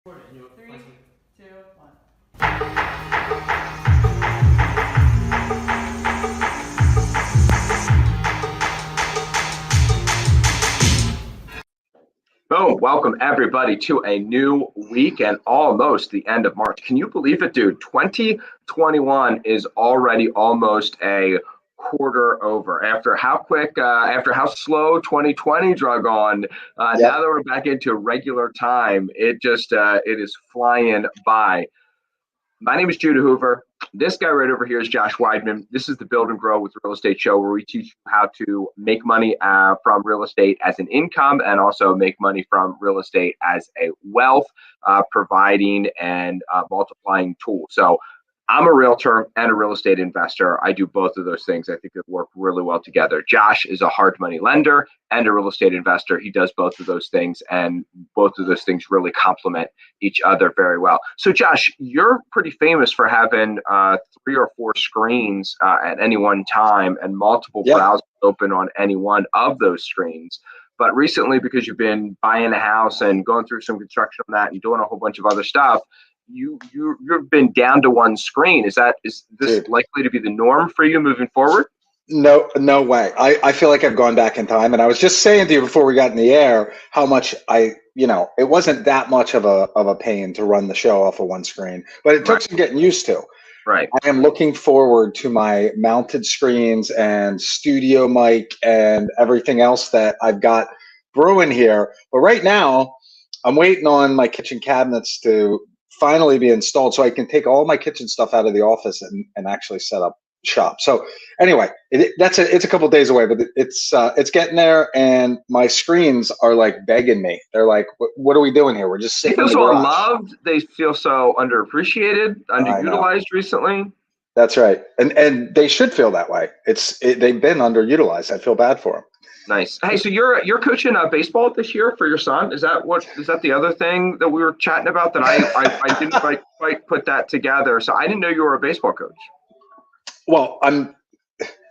Three, two, one. Boom. Welcome, everybody, to a new week and almost the end of March. Can you believe it, dude? 2021 is already almost a quarter over. After how slow 2020 drug on, now that we're back into regular time, it is flying by. My name is Judah Hoover. This guy right over here is Josh Weidman. This is the Build and Grow with Real Estate show where we teach you how to make money from real estate as an income and also make money from real estate as a wealth providing and multiplying tool. So I'm a realtor and a real estate investor. I do both of those things. I think it work really well together. Josh is a hard money lender and a real estate investor. He does both of those things, and both of those things really complement each other very well. So Josh, you're pretty famous for having 3 or 4 screens at any one time and multiple browsers open on any one of those screens. But recently, because you've been buying a house and going through some construction on that and doing a whole bunch of other stuff, you've been down to one screen. Is this Dude, likely to be the norm for you moving forward? no way. I feel like I've gone back in time, and I was just saying to you before we got in the air how much it wasn't that much of a pain to run the show off of one screen, but it took some getting used to. Right. I am looking forward to my mounted screens and studio mic and everything else that I've got brewing here. But right now, I'm waiting on my kitchen cabinets to finally be installed so I can take all my kitchen stuff out of the office and actually set up shop. So anyway, it's a couple days away, but it's getting there, and my screens are like begging me. They're like, "What are we doing here? We're just They sitting feel in the so garage." unloved. They feel so underappreciated, I know. underutilized recently. That's right, and they should feel that way. They've been underutilized. I feel bad for them. Nice. Hey, so you're coaching baseball this year for your son? Is that the other thing that we were chatting about that I didn't quite put that together? So I didn't know you were a baseball coach. Well,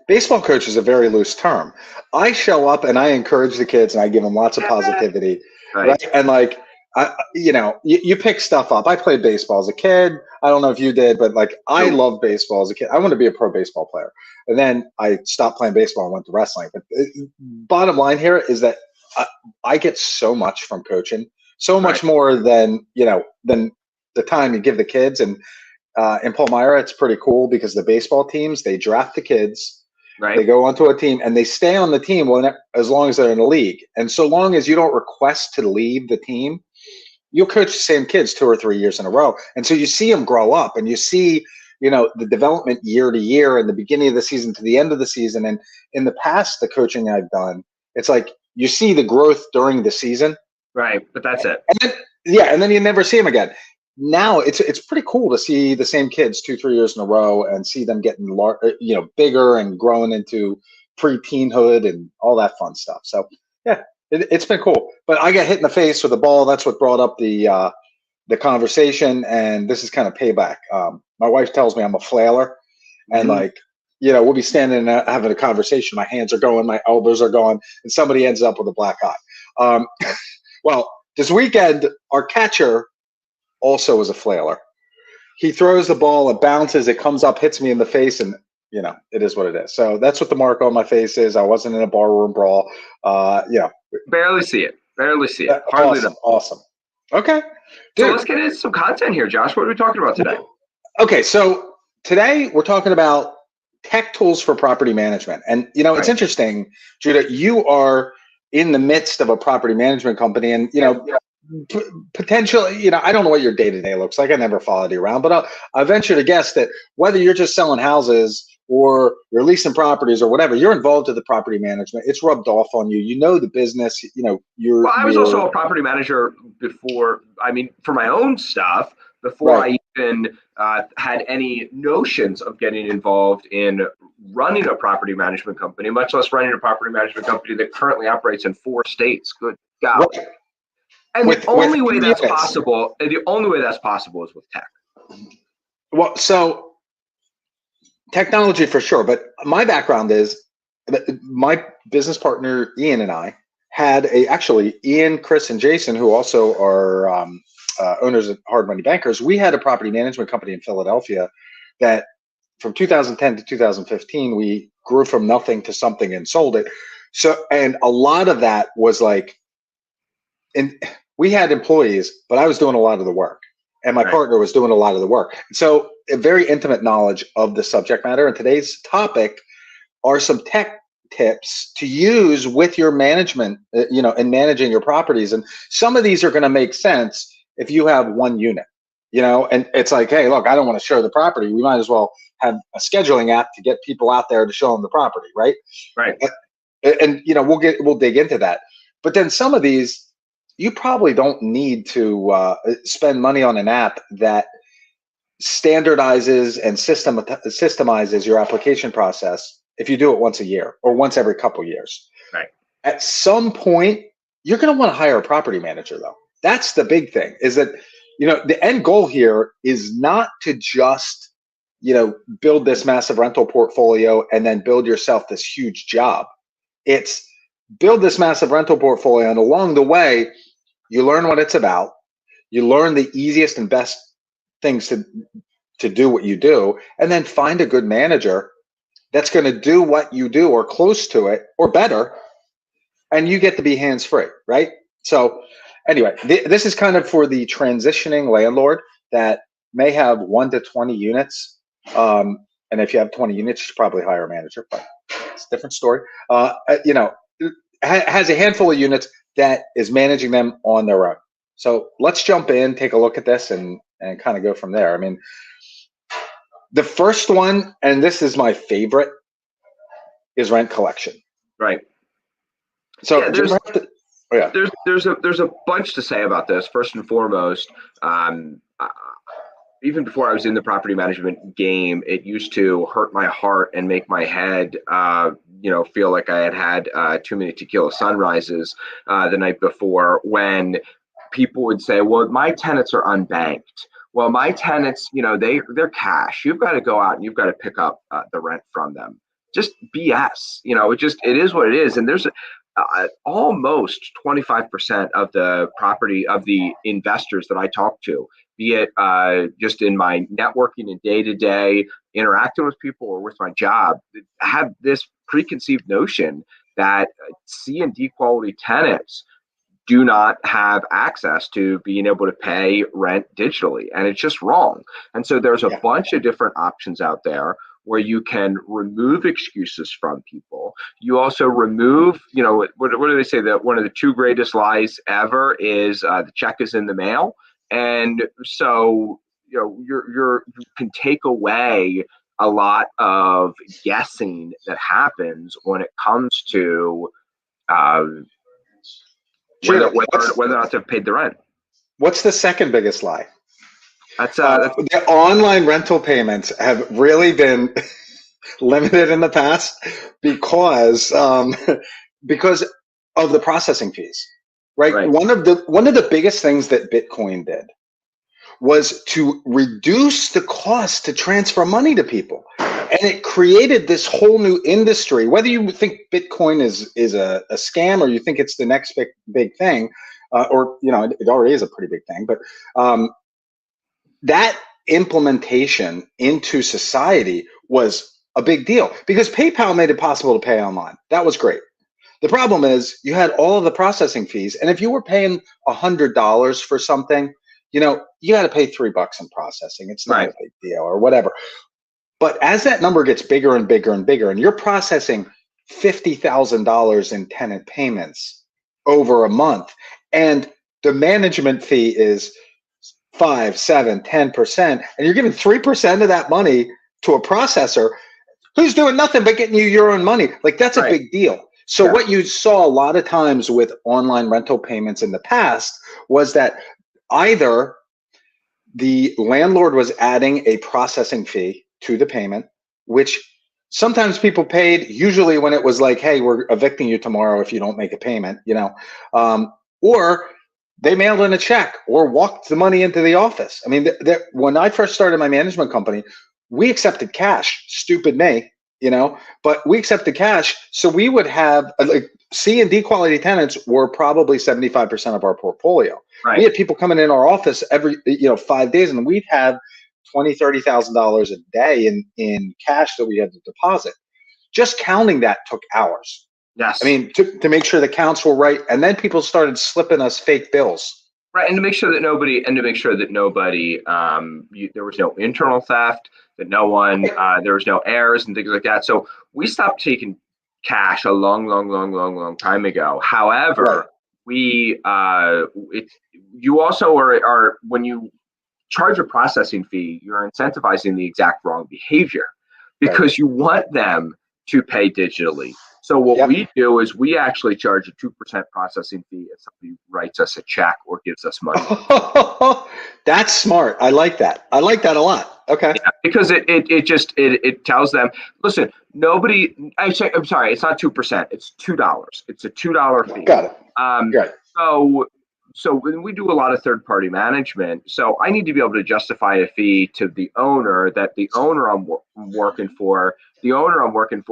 baseball coach is a very loose term. I show up and I encourage the kids and I give them lots of positivity, right? And like, you pick stuff up. I played baseball as a kid. I don't know if you did, but like, I love baseball as a kid. I wanted to be a pro baseball player, and then I stopped playing baseball and went to wrestling. But bottom line here is that I get so much from coaching, so much more than the time you give the kids. And in Palmyra, it's pretty cool because the baseball teams, they draft the kids. Right. They go onto a team and they stay on the team as long as they're in the league. And so long as you don't request to leave the team, you'll coach the same kids 2 or 3 years in a row. And so you see them grow up, and you see, the development year to year, and the beginning of the season to the end of the season. And in the past, the coaching I've done, it's like you see the growth during the season. Right. But that's it. And then you never see them again. Now it's pretty cool to see the same kids 2, 3 years in a row and see them getting bigger and growing into pre-teenhood and all that fun stuff. So yeah, it's been cool. But I got hit in the face with a ball. That's what brought up the conversation, and this is kind of payback. My wife tells me I'm a flailer, and we'll be standing and having a conversation. My hands are going, my elbows are going, and somebody ends up with a black eye. Well, this weekend, our catcher also is a flailer. He throws the ball, it bounces, it comes up, hits me in the face, and it is what it is. So that's what the mark on my face is. I wasn't in a barroom brawl. Barely see it. Hardly awesome. Okay. Dude. So let's get into some content here, Josh. What are we talking about today? Okay, so today we're talking about tech tools for property management. And it's interesting, Judah, you are in the midst of a property management company, and potentially, I don't know what your day-to-day looks like. I never followed you around, but I venture to guess that whether you're just selling houses or you're leasing properties or whatever, you're involved with the property management. It's rubbed off on you. You know the business. I was also a property manager before. I mean, for my own stuff, before I even had any notions of getting involved in running a property management company, much less running a property management company that currently operates in 4 states. Good God. Right. And the only way that's possible is with tech. Well, so technology for sure, but my background is my business partner Ian and I had Ian, Chris, and Jason, who also are owners of Hard Money Bankers, we had a property management company in Philadelphia that from 2010 to 2015, we grew from nothing to something and sold it. So, and a lot of that was like, and we had employees, but I was doing a lot of the work, and my partner was doing a lot of the work. So a very intimate knowledge of the subject matter. And today's topic are some tech tips to use with your management, in managing your properties. And some of these are going to make sense if you have one unit, and it's like, hey, look, I don't want to show the property. We might as well have a scheduling app to get people out there to show them the property, right? Right. And we'll dig into that. But then some of these, you probably don't need to spend money on an app that standardizes and systemizes your application process if you do it once a year or once every couple years. Right. At some point, you're going to want to hire a property manager, though. That's the big thing, is that, the end goal here is not to just, build this massive rental portfolio and then build yourself this huge job. It's build this massive rental portfolio, and along the way, you learn what it's about. You learn the easiest and best things to do what you do, and then find a good manager that's going to do what you do or close to it or better, and you get to be hands-free, right? So anyway, this is kind of for the transitioning landlord that may have 1 to 20 units. And if you have 20 units, you should probably hire a manager, but it's a different story. Has a handful of units that is managing them on their own. So let's jump in, take a look at this, and kind of go from there. I mean, the first one, and this is my favorite, is rent collection. Right. So yeah, there's a bunch to say about this. First and foremost, even before I was in the property management game, it used to hurt my heart and make my head, feel like I had too many tequila sunrises the night before, when people would say, well, my tenants are unbanked. Well, my tenants, they're cash. You've got to go out and you've got to pick up the rent from them. Just BS. It is what it is. And there's almost 25% of the investors that I talk to, be it just in my networking and day-to-day interacting with people or with my job, have this preconceived notion that C and D quality tenants do not have access to being able to pay rent digitally, and it's just wrong. And so there's a bunch of different options out there where you can remove excuses from people. You also remove, what do they say, that one of the 2 greatest lies ever is the check is in the mail. And so, you can take away a lot of guessing that happens when it comes to whether or not they've paid the rent. What's the second biggest lie? That's the online rental payments have really been limited in the past because of the processing fees, right? One of the biggest things that Bitcoin did was to reduce the cost to transfer money to people, and it created this whole new industry. Whether you think Bitcoin is a scam or you think it's the next big thing, or it already is a pretty big thing, but that implementation into society was a big deal because PayPal made it possible to pay online. That was great. The problem is you had all of the processing fees, and if you were paying $100 for something, you got to pay $3 in processing. It's not a big deal or whatever. But as that number gets bigger and bigger and bigger, and you're processing $50,000 in tenant payments over a month, and the management fee is 5, 7, 10%, and you're giving 3% of that money to a processor who's doing nothing but getting you your own money. Like, that's a big deal. So what you saw a lot of times with online rental payments in the past was that either the landlord was adding a processing fee to the payment, which sometimes people paid, usually when it was like, hey, we're evicting you tomorrow if you don't make a payment, or they mailed in a check or walked the money into the office. I mean, when I first started my management company, we accepted cash. Stupid me. you know, but we accepted cash. So we would have like C and D quality tenants were probably 75% of our portfolio. Right. We had people coming in our office every, 5 days, and we'd have $20,000-$30,000 a day in cash that we had to deposit. Just counting that took hours. Yes. I mean, to make sure the counts were right, and then people started slipping us fake bills. Right, and to make sure that nobody, there was no internal theft, that no one, there was no errors and things like that. So we stopped taking cash a long time ago. However, you also are when you charge a processing fee, you're incentivizing the exact wrong behavior because you want them to pay digitally. So what we do is we actually charge a 2% processing fee if somebody writes us a check or gives us money. That's smart. I like that. I like that a lot. Okay. Yeah, because it tells them, listen, I'm sorry, it's not 2%, it's $2. It's a $2 fee. Got it. So when we do a lot of third-party management, so I need to be able to justify a fee to the owner that the owner I'm working for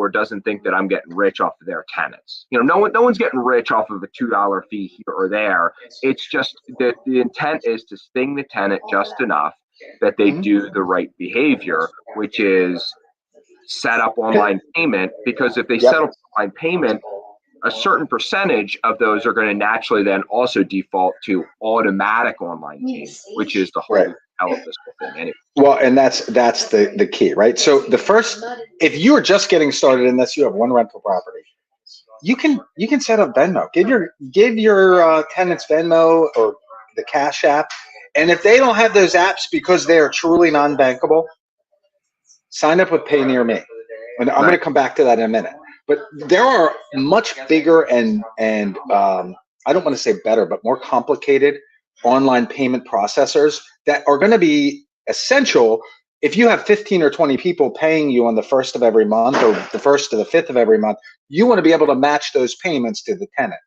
doesn't think that I'm getting rich off of their tenants. No one's getting rich off of a $2 fee here or there. It's just that the intent is to sting the tenant just enough that they do the right behavior, which is set up online payment, because if they set up online payment, a certain percentage of those are going to naturally then also default to automatic online payment, which is the whole hell of this whole thing anyway. Well, and that's the key, right? So if you are just getting started in this, you have one rental property, you can set up Venmo. Give your tenants Venmo or the Cash App, and if they don't have those apps because they are truly non-bankable, sign up with Pay Near Me, and I'm going to come back to that in a minute. But there are much bigger and I don't want to say better, but more complicated online payment processors that are going to be essential if you have 15 or 20 people paying you on the 1st of every month or the 1st to the 5th of every month. You want to be able to match those payments to the tenant.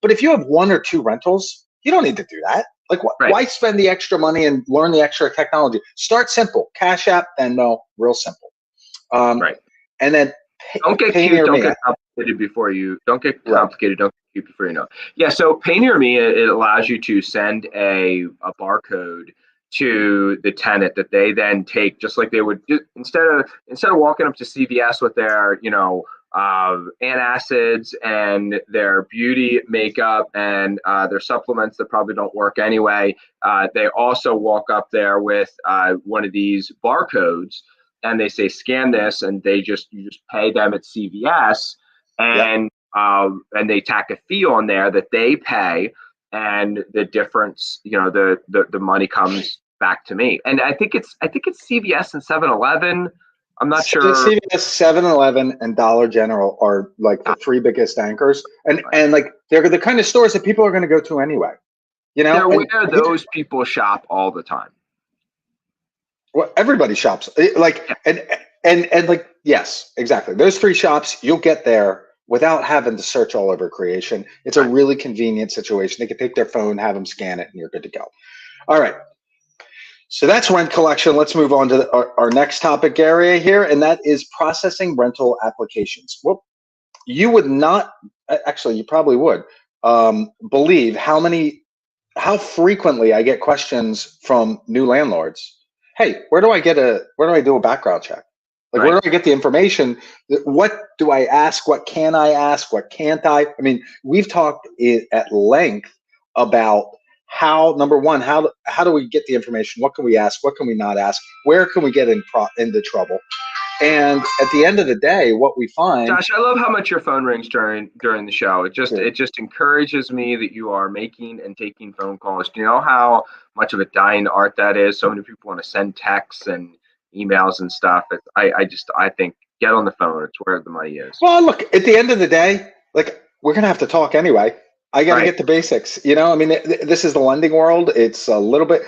But if you have 1 or 2 rentals, you don't need to do that. Like, why spend the extra money and learn the extra technology? Start simple. Cash App, Venmo, real simple. And then don't get cute. Don't get complicated before you. Don't get complicated. Don't get cute before you know. Yeah. So Pay Near Me, it allows you to send a barcode to the tenant that they then take, just like they would instead of walking up to CVS with their antacids and their beauty makeup and their supplements that probably don't work anyway. They also walk up there with one of these barcodes. And they say scan this, and you just pay them at CVS, and they tack a fee on there that they pay, and the difference, the money comes back to me. And I think it's CVS and 7-Eleven. I'm not sure. CVS, 7-Eleven, and Dollar General are like the 3 biggest anchors, and like they're the kind of stores that people are going to go to anyway. They're where those people shop all the time. Well, everybody shops and like, yes, exactly. Those 3 shops, you'll get there without having to search all over creation. It's a really convenient situation. They can take their phone, have them scan it, and you're good to go. All right. So that's rent collection. Let's move on to our next topic area here, and that is processing rental applications. Well, you would not, actually, you probably would believe how frequently I get questions from new landlords. Hey, where do I do a background check? Like, where do I get the information? What do I ask? What can I ask? What can't I? I mean, we've talked at length about how, number one, how do we get the information? What can we ask? What can we not ask? Where can we get into trouble? And at the end of the day, what we find. Josh, I love how much your phone rings during the show. It just encourages me that you are making and taking phone calls. Do you know how much of a dying art that is? So many people want to send texts and emails and stuff. I think get on the phone. It's where the money is. Well, look, at the end of the day, like, we're gonna have to talk anyway. I got to get the basics. I mean, this is the lending world. It's a little bit.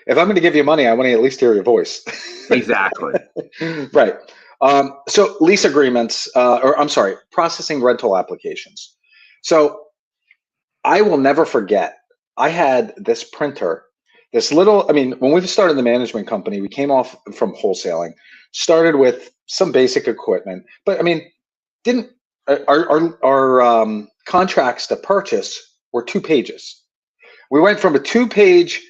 If I'm going to give you money, I want to at least hear your voice. Exactly. Right. So lease agreements, processing rental applications. So I will never forget, I had this printer, when we started the management company, we came off from wholesaling, started with some basic equipment. But I mean, didn't our contracts to purchase were 2 pages. We went from a 2-page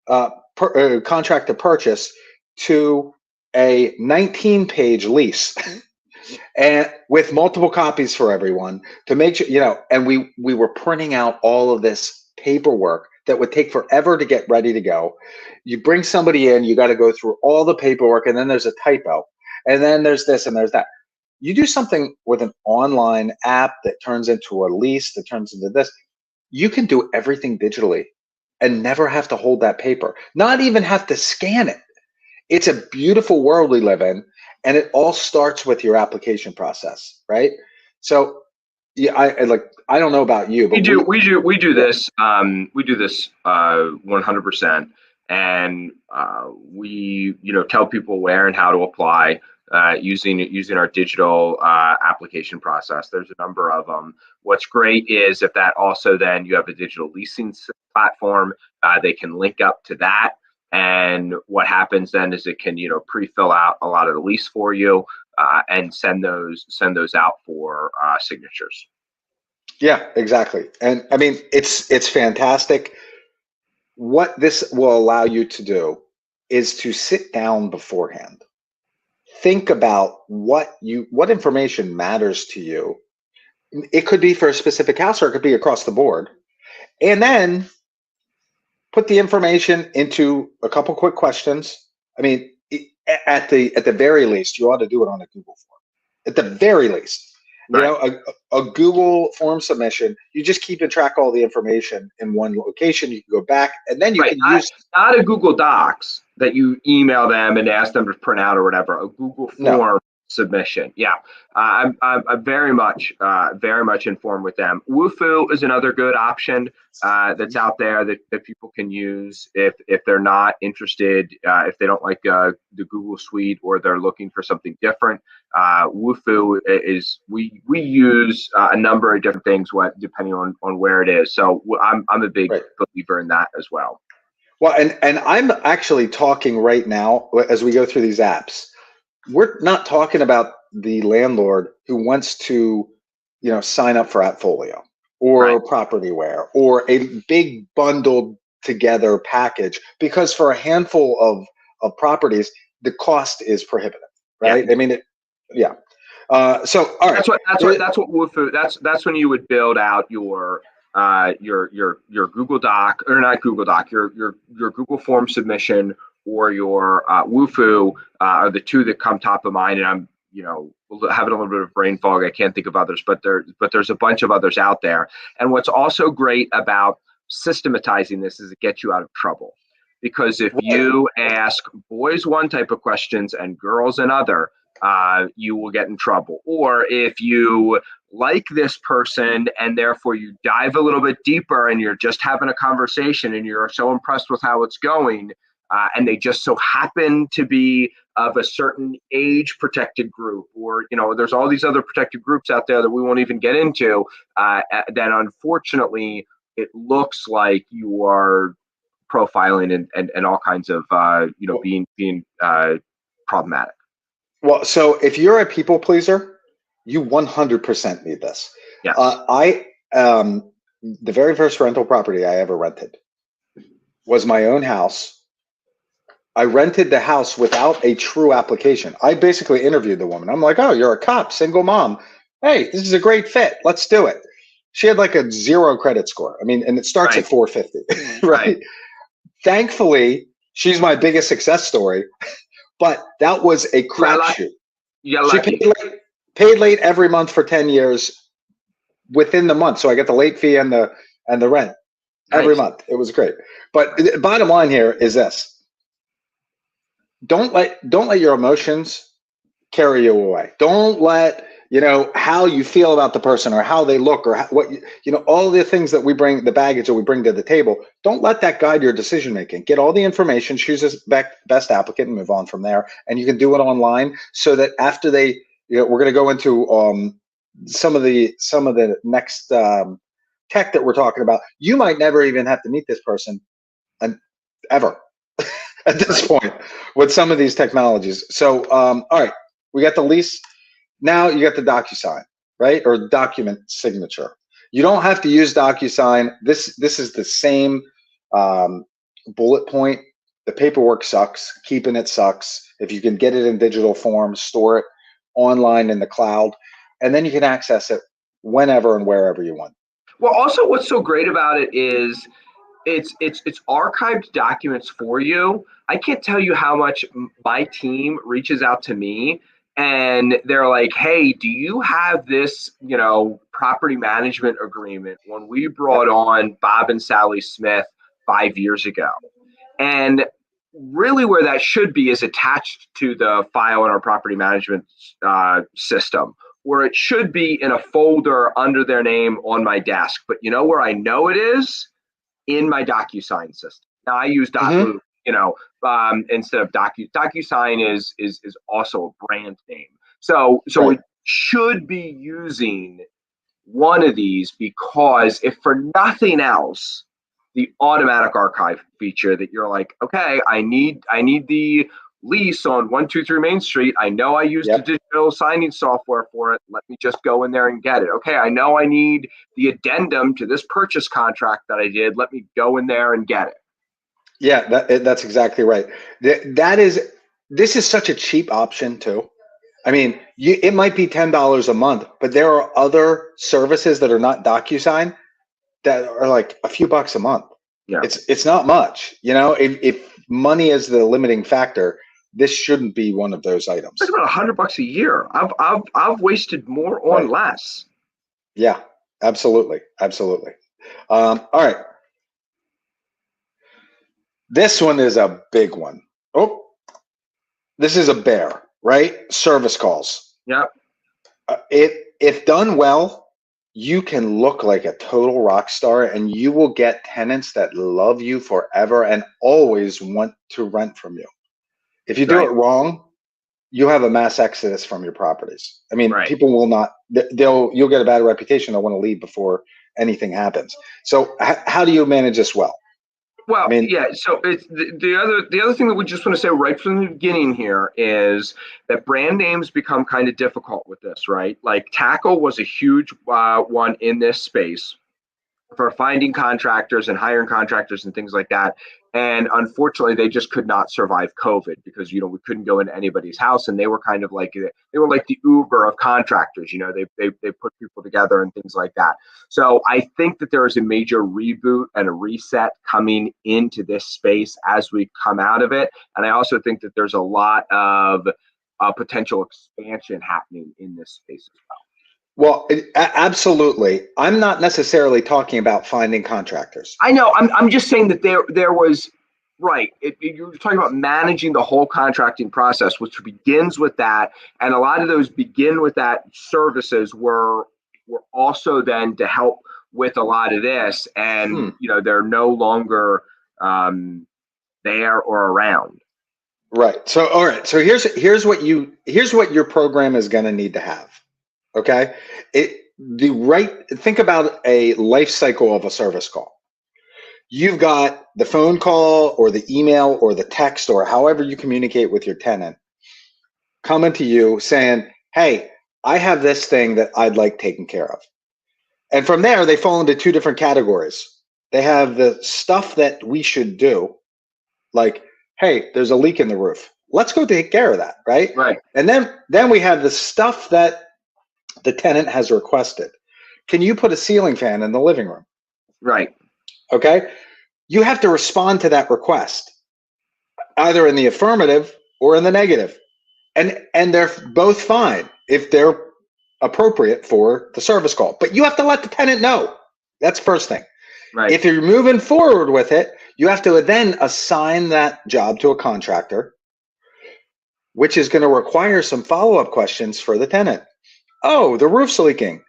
contract to purchase to a 19-page lease, and with multiple copies for everyone to make sure, and we were printing out all of this paperwork that would take forever to get ready to go. You bring somebody in, you got to go through all the paperwork, and then there's a typo, and then there's this and there's that. You do something with an online app that turns into a lease, that turns into this, you can do everything digitally and never have to hold that paper, not even have to scan it. It's a beautiful world we live in, and it all starts with your application process, right? So, yeah, I don't know about you, but we do this 100%, and we tell people where and how to apply using our digital application process. There's a number of them. What's great is if that also then you have a digital leasing platform, they can link up to that. And what happens then is it can pre-fill out a lot of the lease for you and send those out for signatures. Yeah, exactly. And I mean, it's fantastic. What this will allow you to do is to sit down beforehand, think about what information matters to you. It could be for a specific house, or it could be across the board, and then put the information into a couple quick questions. I mean, at the very least, you ought to do it on a Google form. At the very least, Right. A Google form submission. You just keep track all the information in one location. You can go back, and then you can use not a Google Docs that you email them and ask them to print out or whatever. A Google form submission. Yeah, I'm very much informed with them. Wufoo is another good option that's out there that people can use if they're not interested, if they don't like the Google Suite, or they're looking for something different. Wufoo is we use a number of different things depending on where it is. So I'm a big believer in that as well. Well, and I'm actually talking right now as we go through these apps. We're not talking about the landlord who wants to, sign up for Appfolio or Propertyware or a big bundled together package, because for a handful of properties, the cost is prohibitive, right? Yeah. I mean, so all right. That's what Wufoo. That's when you would build out your Google Doc, or not Google Doc, your Google form submission, or your Wufoo are the two that come top of mind. And I'm having a little bit of brain fog. I can't think of others, but there's a bunch of others out there. And what's also great about systematizing this is it gets you out of trouble, because if you ask boys one type of questions and girls another, you will get in trouble. Or if you like this person and therefore you dive a little bit deeper and you're just having a conversation and you're so impressed with how it's going, and they just so happen to be of a certain age protected group, or there's all these other protected groups out there that we won't even get into, then unfortunately it looks like you are profiling and all kinds of being problematic. Well, so if you're a people pleaser, you 100% need this. Yes. The very first rental property I ever rented was my own house. I rented the house without a true application. I basically interviewed the woman. I'm like, "Oh, you're a cop, single mom. Hey, this is a great fit. Let's do it." She had like a 0 credit score. I mean, and it starts at 450, right? Thankfully, she's my biggest success story. But that was a crapshoot. She paid late every month for 10 years within the month. So I get the late fee and the rent every month. It was great. But the bottom line here is this. Don't let your emotions carry you away. Don't let how you feel about the person, or how they look, or all the things that we bring, the baggage that we bring to the table. Don't let that guide your decision making. Get all the information, choose a best applicant, and move on from there. And you can do it online, so that after they, we're going to go into some of the next tech that we're talking about. You might never even have to meet this person, ever. At this point, with some of these technologies. So, all right, We got the lease. Now you got the DocuSign, right? Or document signature. You don't have to use DocuSign. This is the same bullet point. The paperwork sucks. Keeping it sucks. If you can get it in digital form, store it online in the cloud, and then you can access it whenever and wherever you want. Well, also what's so great about it is it's archived documents for you. I can't tell you how much my team reaches out to me and they're like, hey, do you have this, property management agreement when we brought on Bob and Sally Smith 5 years ago? And really where that should be is attached to the file in our property management system, where it should be in a folder under their name on my desk. But you know where I know it is? In my DocuSign system. Now I use .move, instead of DocuSign is also a brand name. So Right. it should be using one of these, because if for nothing else, the automatic archive feature that you're like, okay, I need the lease on 123 Main Street. I know I used the digital signing software for it. Let me just go in there and get it. Okay, I know I need the addendum to this purchase contract that I did. Let me go in there and get it. Yeah, that's exactly right. This is such a cheap option too. I mean, it might be $10 a month, but there are other services that are not DocuSign that are like a few bucks a month. Yeah, it's not much. If money is the limiting factor, this shouldn't be one of those items. it's about $100 a year. I've wasted more on less. Yeah, absolutely. All right. This one is a big one. Oh, this is a bear, right? Service calls. Yep. If done well, you can look like a total rock star, and you will get tenants that love you forever and always want to rent from you. If you do it wrong, you have a mass exodus from your properties. I mean, people will not. You'll get a bad reputation. They'll want to leave before anything happens. So, how do you manage this well? Well, so it's the other thing that we just want to say right from the beginning here is that brand names become kind of difficult with this, right? Like Tackle was a huge one in this space for finding contractors and hiring contractors and things like that. And unfortunately, they just could not survive COVID because, we couldn't go into anybody's house, and they were kind of like, the Uber of contractors. They put people together and things like that. So I think that there is a major reboot and a reset coming into this space as we come out of it. And I also think that there's a lot of potential expansion happening in this space as well. Well, absolutely. I'm not necessarily talking about finding contractors. I know. I'm just saying that there was, you're talking about managing the whole contracting process, which begins with that. And a lot of those begin with that services were also then to help with a lot of this. And, they're no longer there or around. Right. So, all right. So here's what your program is going to need to have. Okay. Think about a life cycle of a service call. You've got the phone call or the email or the text or however you communicate with your tenant coming to you saying, hey, I have this thing that I'd like taken care of. And from there, they fall into two different categories. They have the stuff that we should do, like, hey, there's a leak in the roof. Let's go take care of that, right? Right. And then we have the stuff that the tenant has requested. Can you put a ceiling fan in the living room? Right. Okay. You have to respond to that request, either in the affirmative or in the negative. And they're both fine if they're appropriate for the service call. But you have to let the tenant know. That's the first thing. Right. If you're moving forward with it, you have to then assign that job to a contractor, which is going to require some follow-up questions for the tenant. Oh, the roof's leaking.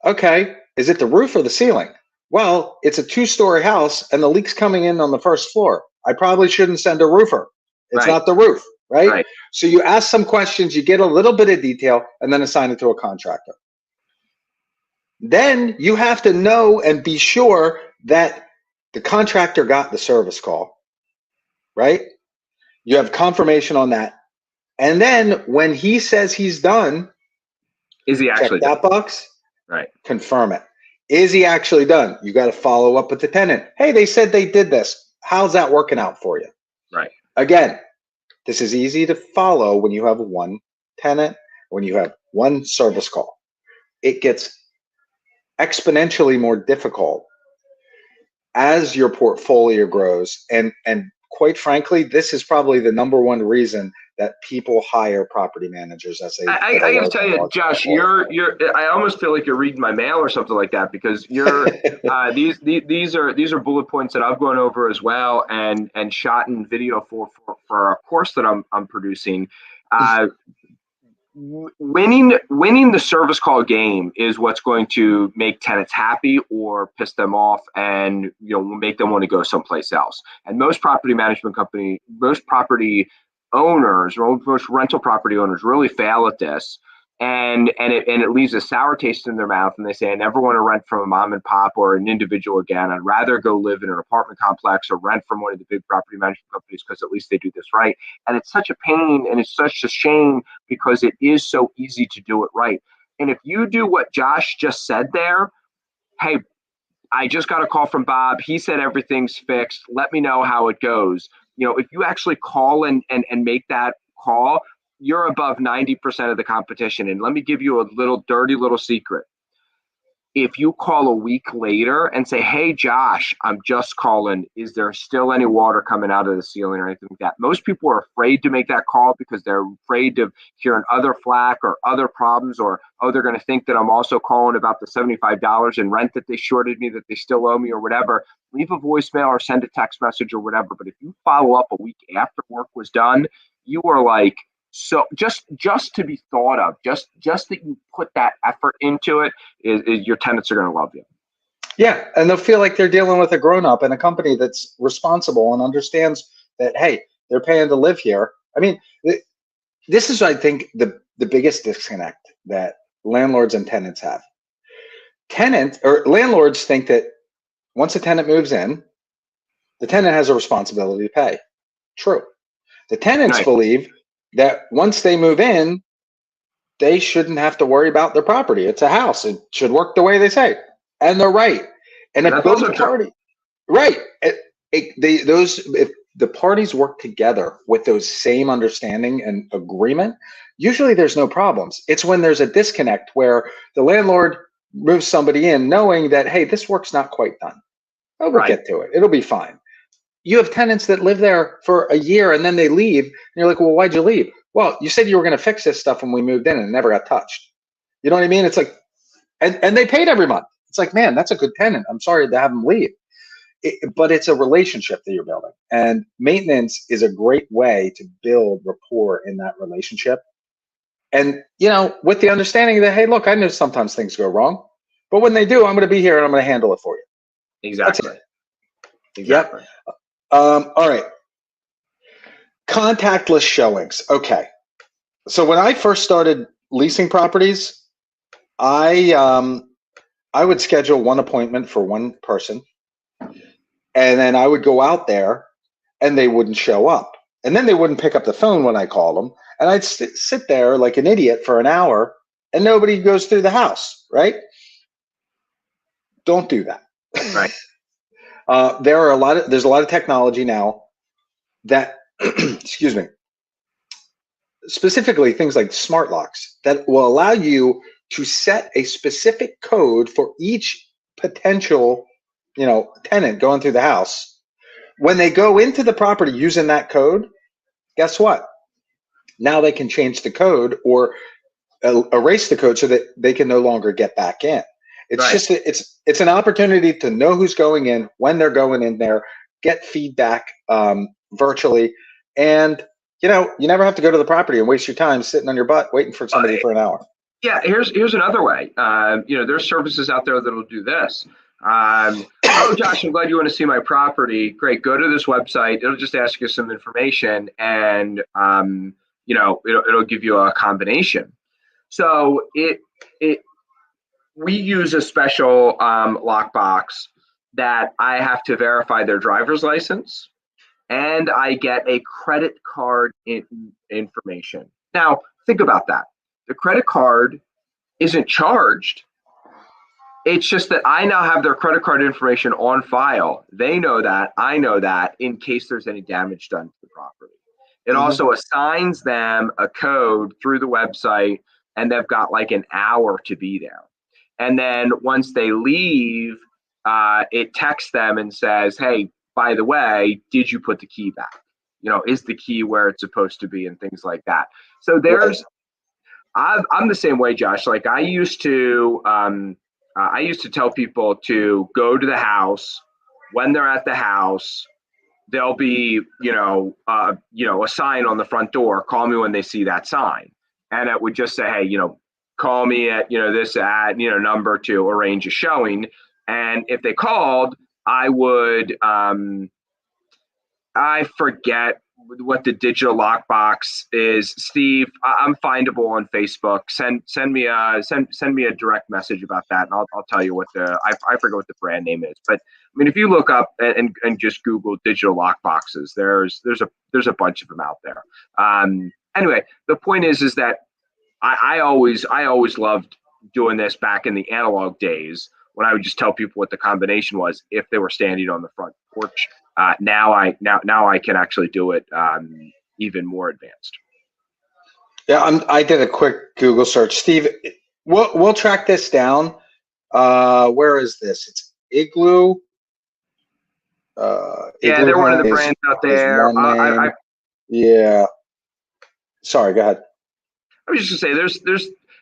Okay. Is it the roof or the ceiling? Well, it's a 2-story house and the leak's coming in on the first floor. I probably shouldn't send a roofer. It's not the roof, right? So you ask some questions, you get a little bit of detail, and then assign it to a contractor. Then you have to know and be sure that the contractor got the service call, right? You have confirmation on that. And then when he says he's done, Is he actually check that done? box, Right. confirm it. Is he actually done? You got to follow up with the tenant. Hey, they said they did this. How's that working out for you? Right. Again, this is easy to follow when you have one tenant, when you have one service call. It gets exponentially more difficult as your portfolio grows. And quite frankly, this is probably the number one reason that people hire property managers as they. I got to tell you, Josh, you're. I almost feel like you're reading my mail or something like that, because you're. These are bullet points that I've gone over as well, and shot in video for a course that I'm producing. Winning the service call game is what's going to make tenants happy or piss them off, and make them want to go someplace else. And most property owners, or most rental property owners, really fail at this, and it leaves a sour taste in their mouth, and they say, I never want to rent from a mom and pop or an individual again. I'd rather go live in an apartment complex or rent from one of the big property management companies, because at least they do this right. And it's such a pain, and it's such a shame, because it is so easy to do it right. And if you do what Josh just said there, hey, I just got a call from Bob. He said everything's fixed. Let me know how it goes. If you actually call and make that call, you're above 90% of the competition. And let me give you a dirty little secret. If you call a week later and say, hey, Josh, I'm just calling, is there still any water coming out of the ceiling or anything like that? Most people are afraid to make that call because they're afraid of hearing other flack or other problems, or, oh, they're going to think that I'm also calling about the $75 in rent that they shorted me, that they still owe me, or whatever. Leave a voicemail or send a text message or whatever. But if you follow up a week after work was done, you are like, so just to be thought of, just that you put that effort into it, is your tenants are going to love you. Yeah, and they'll feel like they're dealing with a grown-up in a company that's responsible and understands that, hey, they're paying to live here. I mean, this is, I think, the biggest disconnect that landlords and tenants have. Landlords think that once a tenant moves in, the tenant has a responsibility to pay. True. The tenants believe that once they move in, they shouldn't have to worry about their property. It's a house. It should work the way they say. And they're right. And if both parties, right, if the parties work together with those same understanding and agreement, usually there's no problems. It's when there's a disconnect where the landlord moves somebody in knowing that, hey, this work's not quite done. Oh, we'll get to it. It'll be fine. You have tenants that live there for a year and then they leave. And you're like, well, why'd you leave? Well, you said you were going to fix this stuff when we moved in, and it never got touched. You know what I mean? It's like, and they paid every month. It's like, man, that's a good tenant. I'm sorry to have them leave. But it's a relationship that you're building. And maintenance is a great way to build rapport in that relationship. And, with the understanding that, hey, look, I know sometimes things go wrong, but when they do, I'm going to be here and I'm going to handle it for you. Exactly. That's it. Exactly. Yep. All right. Contactless showings. Okay. So when I first started leasing properties, I would schedule one appointment for one person, and then I would go out there and they wouldn't show up. And then they wouldn't pick up the phone when I called them. And I'd sit there like an idiot for an hour and nobody goes through the house, right? Don't do that. Right. There's a lot of technology now that, excuse me, specifically things like smart locks that will allow you to set a specific code for each potential, tenant going through the house. When they go into the property using that code, guess what? Now they can change the code or erase the code so that they can no longer get back in. It's just it's an opportunity to know who's going in, when they're going in there, get feedback virtually, and you never have to go to the property and waste your time sitting on your butt waiting for somebody for an hour. Yeah, here's another way. There's services out there that'll do this. Oh, Josh, I'm glad you want to see my property. Great, go to this website. It'll just ask you some information, and it'll give you a combination. So we use a special lockbox that I have to verify their driver's license, and I get a credit card information. Now, think about that. The credit card isn't charged. It's just that I now have their credit card information on file. They know that. I know that in case there's any damage done to the property. It also assigns them a code through the website, and they've got like an hour to be there. And then once they leave, it texts them and says, hey, by the way, did you put the key back? You know, is the key where it's supposed to be, and things like that. So there's, I'm the same way, Josh. Like I used to tell people to go to the house. When they're at the house, there'll be, a sign on the front door. Call me when they see that sign, and it would just say, hey, call me at this at number to arrange a showing. And if they called, I would I forget what the digital lockbox is. Steve, I'm findable on Facebook. Send me a direct message about that, and I'll tell you what I forget what the brand name is. But I mean, if you look up and just Google digital lockboxes, there's a bunch of them out there. Anyway, the point is that I always loved doing this back in the analog days when I would just tell people what the combination was if they were standing on the front porch. Now I can actually do it even more advanced. Yeah, I did a quick Google search. Steve, we'll track this down. Where is this? It's Igloo. Yeah, Igloo they're one of the Home brands out is there. one name. Yeah. Sorry, go ahead. I was just gonna say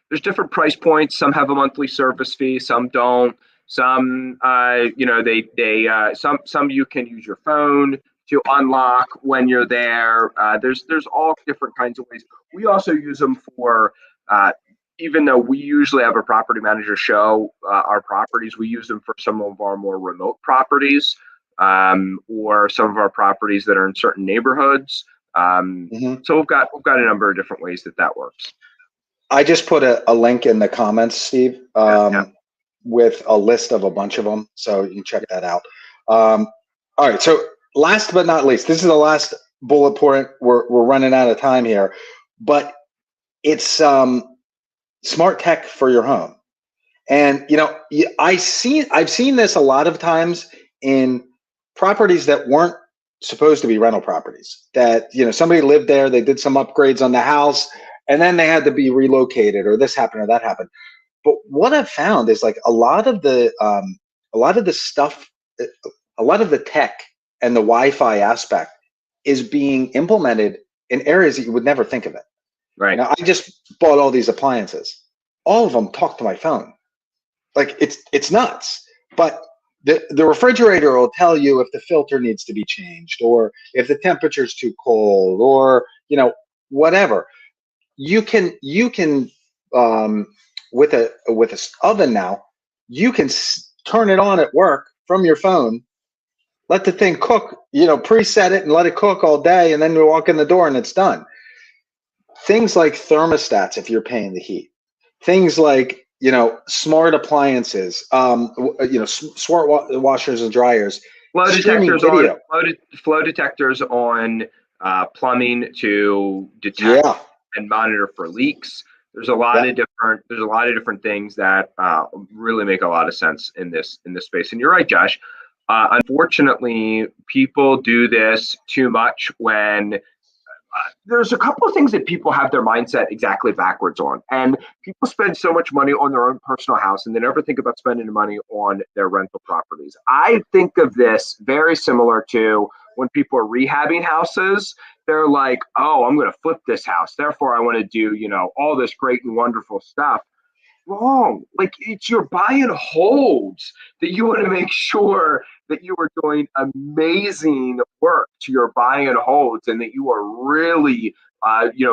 there's different price points. Some have a monthly service fee, some don't. Some some you can use your phone to unlock when you're there. There's all different kinds of ways. We also use them for even though we usually have a property manager show our properties, we use them for some of our more remote properties, or some of our properties that are in certain neighborhoods. So we've got a number of different ways that works. I just put a link in the comments, Steve, with a list of a bunch of them, so you can check that out. All right, so last but not least, this is the last bullet point. We're running out of time here, but it's smart tech for your home. And I've seen this a lot of times in properties that weren't supposed to be rental properties. That somebody lived there, they did some upgrades on the house, and then they had to be relocated, or this happened or that happened. But what I've found is like a lot of the stuff, a lot of the tech and the Wi-Fi aspect is being implemented in areas that you would never think of it. Right. Now, I just bought all these appliances. All of them talk to my phone. Like it's nuts. But the refrigerator will tell you if the filter needs to be changed, or if the temperature's too cold, or whatever. You can with a oven now, you can turn it on at work from your phone, let the thing cook, preset it and let it cook all day, and then you walk in the door and it's done. Things like thermostats, if you're paying the heat, things like smart appliances, smart washers and dryers, flow detectors on plumbing to detect and monitor for leaks. There's a lot of different things that really make a lot of sense in this space. And you're right, Josh. Unfortunately, people do this too much when there's a couple of things that people have their mindset exactly backwards on. And people spend so much money on their own personal house, and they never think about spending the money on their rental properties. I think of this very similar to when people are rehabbing houses. They're like, oh, I'm going to flip this house, therefore I want to do all this great and wonderful stuff. Wrong. Like, it's your buy and holds that you want to make sure that you are doing amazing work to your buy and holds, and that you are really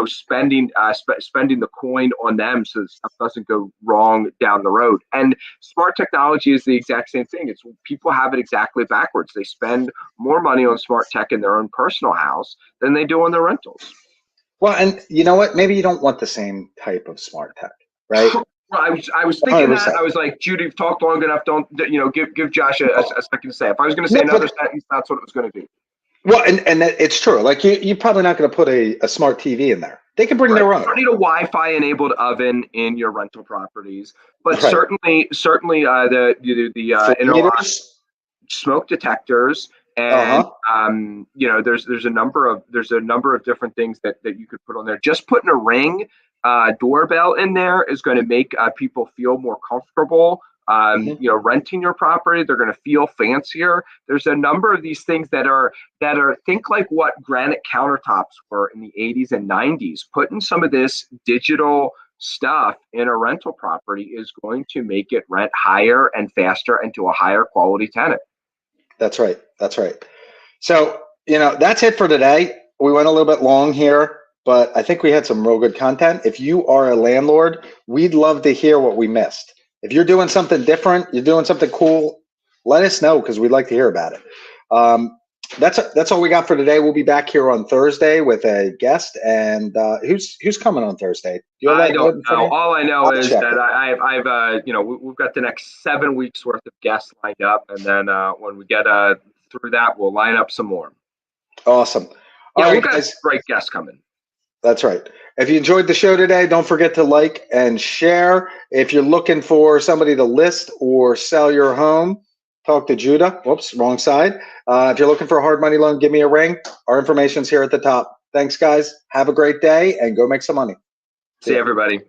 spending the coin on them so that stuff doesn't go wrong down the road. And smart technology is the exact same thing. It's people have it exactly backwards. They spend more money on smart tech in their own personal house than they do on their rentals. Well, and you know what? Maybe you don't want the same type of smart tech, right? Well, I was thinking 100%. that. I was like, Judy, you've talked long enough. Don't give Josh a second to say. If I was going to say another sentence, that's what it was going to be. Well, and it's true. Like you're probably not going to put a smart TV in there. They can bring Right. their You own. don't need a Wi-Fi enabled oven in your rental properties, but Right. certainly the Floor interlock meters. smoke detectors, and Uh-huh. there's a number of different things that you could put on there. Just putting a Ring doorbell in there is going to make people feel more comfortable. Hmm. Renting your property, they're going to feel fancier. There's a number of these things that are think like what granite countertops were in the 80s and 90s. Putting some of this digital stuff in a rental property is going to make it rent higher and faster and to a higher quality tenant. That's right. That's right. So, that's it for today. We went a little bit long here, but I think we had some real good content. If you are a landlord, we'd love to hear what we missed. If you're doing something different, you're doing something cool, let us know because we'd like to hear about it. That's all we got for today. We'll be back here on Thursday with a guest. And who's coming on Thursday? Do you have I that don't note in front know. of you? All I know I'll is check that it. we've got the next 7 weeks worth of guests lined up, and then when we get through that, we'll line up some more. Awesome. All Yeah, right, we've got guys. great guests coming. That's right. If you enjoyed the show today, don't forget to like and share. If you're looking for somebody to list or sell your home, talk to Judah. Whoops, wrong side. If you're looking for a hard money loan, give me a ring. Our information's here at the top. Thanks, guys. Have a great day and go make some money. See everybody.